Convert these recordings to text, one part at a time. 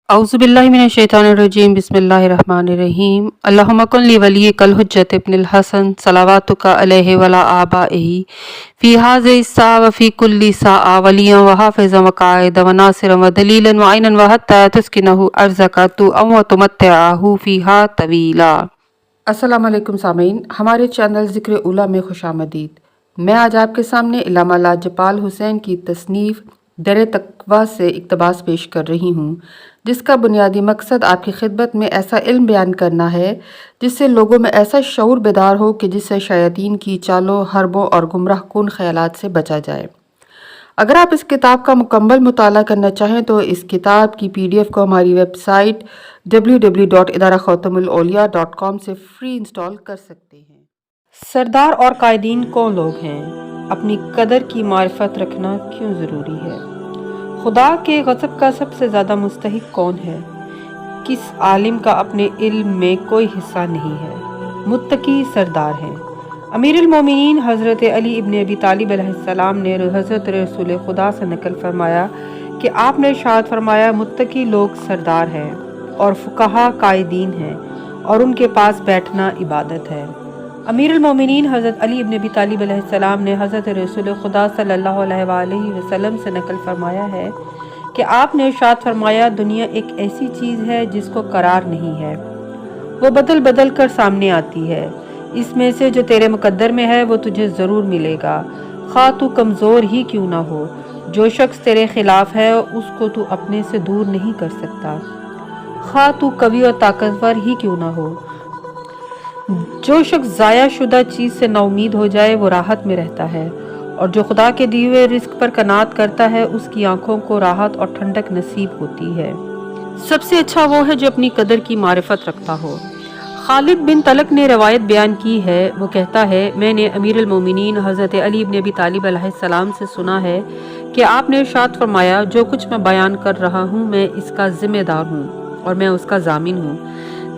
औज़ुबिल्लाहि मिनश्शैतानिर्रजीम बिस्मिल्लाहिर्रहमानिर्रहीम अल्लाहुम्मा कुन ली वलिय्यिकल हुज्जत इब्निल हसन सलावातुका अलैहि वला आबाइही फ़ी हाज़िहि स्सा व फ़ी कुल्ली साआ वलिय्यन व हाफ़िज़न व क़ाइदन व नासिरन व दलीलन व ऐनन व हत्ता तुस्किनहु अर्ज़का तु व तुमत्तिअहु फ़ीहा तवीला। अस्सलामु अलैकुम सामीन, हमारे चैनल ज़िक्र उला में खुशामदीद। मैं आज आपके सामने इल्लामा लाजपाल हुसैन की तसनीफ़ दर तक़वा से इक़्तिबास पेश कर रही हूँ, जिसका बुनियादी मकसद आपकी खिदमत में ऐसा इल्म बयान करना है जिससे लोगों में ऐसा शऊर बेदार हो कि जिससे शयातीन की चालों, हरबों और गुमराह कुन ख़यालात से बचा जाए। अगर आप इस किताब का मुकम्मल मुताला करना चाहें तो इस किताब की PDF को हमारी वेबसाइट www.idarakhatamulauliya.com से फ्री इंस्टॉल कर सकते हैं। सरदार और कायदीन कौन लोग हैं? अपनी कदर की मारिफत रखना क्यों ज़रूरी है? खुदा के गज़ब का सबसे ज़्यादा मुस्तहिक कौन है? किस आलिम का अपने इल्म में कोई हिस्सा नहीं है? मुत्तकी सरदार हैं। अमीरुल मोमिनीन हज़रत अली इब्न अबी तालिब अलैहिस्सलाम ने हज़रत रसूल खुदा से नकल फरमाया कि आपने इरशाद फरमाया, मुत्तकी लोग सरदार हैं और फुक़हा कायदीन हैं और उनके पास बैठना इबादत है। अमीरुल मोमिनीन हज़रत अली इब्न अबी तालिब अलैहिस्सलाम ने हज़रत रसूल खुदा सल्लल्लाहु अलैहि वसल्लम से नकल फरमाया है कि आपने इरशाद फरमाया, दुनिया एक ऐसी चीज़ है जिसको करार नहीं है, वो बदल बदल कर सामने आती है। इसमें से जो तेरे मुकद्दर में है वो तुझे ज़रूर मिलेगा, खा तू कमज़ोर ही क्यों ना हो। जो शख्स तेरे खिलाफ है उसको तू अपने से दूर नहीं कर सकता, खा तू कवि और ताकतवर ही क्यों ना हो। जो शख्स ज़ाया शुदा चीज़ से नाउमीद हो जाए वो राहत में रहता है, और जो खुदा के दिए हुए रिस्क पर कनात करता है उसकी आंखों को राहत और ठंडक नसीब होती है। सबसे अच्छा वो है जो अपनी कदर की मारिफत रखता हो। खालिद बिन तलक ने रवायत बयान की है, वो कहता है, मैंने अमीरुल मोमिनीन हज़रत अली इब्न अबी तालिब अलैहिस्सलाम से सुना है कि आपने इरशाद फरमाया, जो कुछ मैं बयान कर रहा हूँ मैं इसका ज़िम्मेदार हूँ और मैं उसका ज़ामिन हूँ।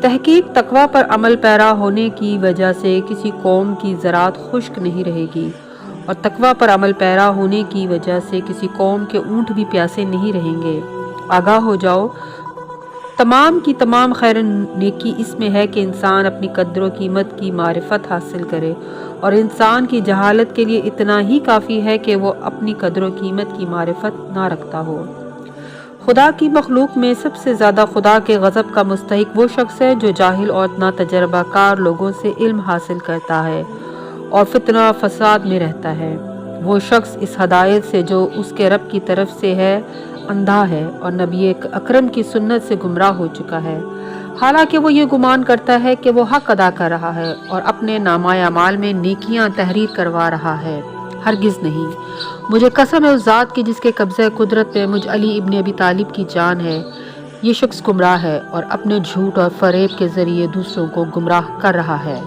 तहकीक तकवा पर अमल पैरा होने की वजह से किसी कौम की ज़रात खुश्क नहीं रहेगी, और तकवा पर अमल पैरा होने की वजह से किसी कौम के ऊँट भी प्यासे नहीं रहेंगे। आगाह हो जाओ, तमाम की तमाम खैर नेकी इसमें है कि इंसान अपनी कद्र व कीमत की मारिफत हासिल करे, और इंसान की जहालत के लिए इतना ही काफ़ी है कि वो अपनी कद्र व कीमत की मारिफत ना रखता हो। खुदा की मखलूक में सबसे ज़्यादा खुदा के गज़ब का मुस्तहिक वो शख्स है जो जाहिल और ना तजर्बाकार लोगों से इल्म हासिल करता है और फितना फसाद में रहता है। वो शख्स इस हदायत से जो उसके रब की तरफ से है अंधा है और नबी अकरम की सुन्नत से गुमराह हो चुका है। हालांकि वो ये गुमान करता है कि वो हक अदा कर रहा है और अपने नामाए अमाल में नेकियां तहरीर करवा रहा है। हरगिज़ नहीं, मुझे कसम है उस ज़ात की जिसके कब्ज़े कुदरत में मुझ अली इब्न अबी तालिब की जान है, ये शख्स गुमराह है और अपने झूठ और फरेब के ज़रिए दूसरों को गुमराह कर रहा है।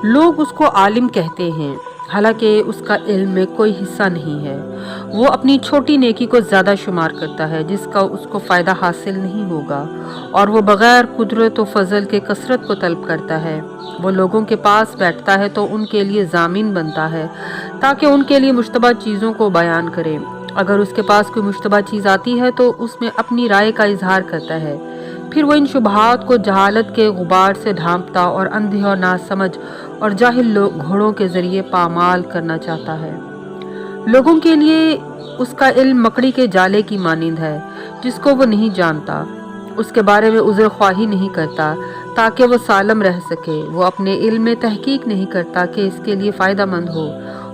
लोग उसको आलिम कहते हैं, हालांकि उसका इल्म में कोई हिस्सा नहीं है। वो अपनी छोटी नेकी को ज़्यादा शुमार करता है जिसका उसको फ़ायदा हासिल नहीं होगा, और वो बग़ैर कुदरत व फजल के कसरत को तलब करता है। वो लोगों के पास बैठता है तो उनके लिए ज़ामिन बनता है ताकि उनके लिए मुश्तबा चीज़ों को बयान करे। अगर उसके पास कोई मुश्तबा चीज़ आती है तो उसमें अपनी राय का इजहार करता है, फिर वो इन शुबहात को जहालत के गुबार से ढांपता और अंधे और नासमझ और जाहिल घोड़ों के ज़रिए पामाल करना चाहता है। लोगों के लिए उसका इल्म मकड़ी के जाले की मानिंद है जिसको वो नहीं जानता, उसके बारे में उज़्र ख्वाही नहीं करता ताकि वो सालम रह सके। वो अपने इल्म में तहकीक नहीं करता कि इसके लिए फ़ायदा मंद हो।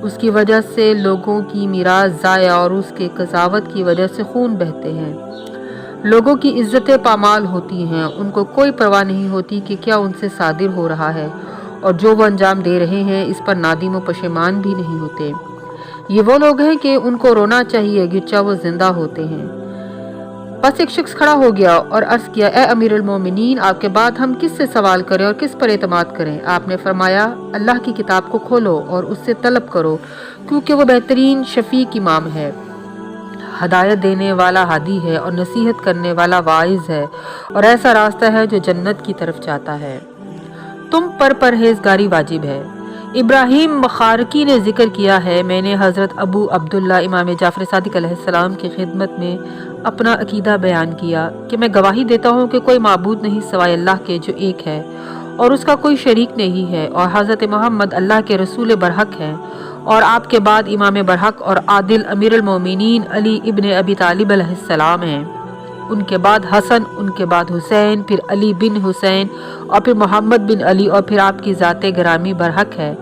उसकी वजह से लोगों की मीरास ज़ाया और उसके कसावत की वजह से खून बहते हैं। लोगों की इज्जतें पामाल होती हैं, उनको कोई परवाह नहीं होती कि क्या उनसे सादिर हो रहा है, और जो वो अंजाम दे रहे हैं इस पर नादिम व पशेमान भी नहीं होते। ये वो लोग हैं कि उनको रोना चाहिए गिरचा वो जिंदा होते हैं। बस एक शख्स खड़ा हो गया और अर्ज़ किया, ए अमीरुल मोमिनीन, आपके बाद हम किस से सवाल करें और किस पर एतमाद करें? आपने फरमाया, अल्लाह की किताब को खोलो और उससे तलब करो, क्योंकि वो बेहतरीन शफीक इमाम है, हदायत देने वाला हादी है और नसीहत करने वाला वाइज है, और ऐसा रास्ता है जो जन्नत की तरफ जाता है। तुम पर परहेजगारी वाजिब है। ابراہیم مخارکی نے ذکر کیا ہے، میں نے حضرت ابو عبداللہ امام جعفر صادق علیہ السلام کی خدمت میں اپنا عقیدہ بیان کیا کہ میں گواہی دیتا ہوں کہ کوئی معبود نہیں سوائے اللہ کے جو ایک ہے اور اس کا کوئی شریک نہیں ہے، اور حضرت محمد اللہ کے رسول برحق ہیں، اور آپ کے بعد امام برحق اور عادل امیر المومنین علی ابن ابی طالب علیہ السلام ہیں، ان کے بعد حسن، ان کے بعد حسین، پھر علی بن حسین، اور پھر محمد بن علی، اور پھر آپ کی ذات گرامی برحق ہے۔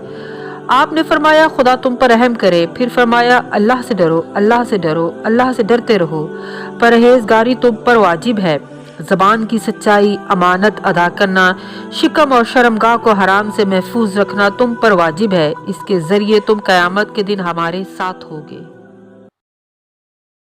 آپ نے فرمایا خدا تم پر رحم کرے، پھر فرمایا اللہ سے ڈرو، اللہ سے ڈرو، اللہ سے ڈرتے رہو، پرہیزگاری تم پر واجب ہے، زبان کی سچائی، امانت ادا کرنا، شکم اور شرمگاہ کو حرام سے محفوظ رکھنا تم پر واجب ہے، اس کے ذریعے تم قیامت کے دن ہمارے ساتھ ہوگے۔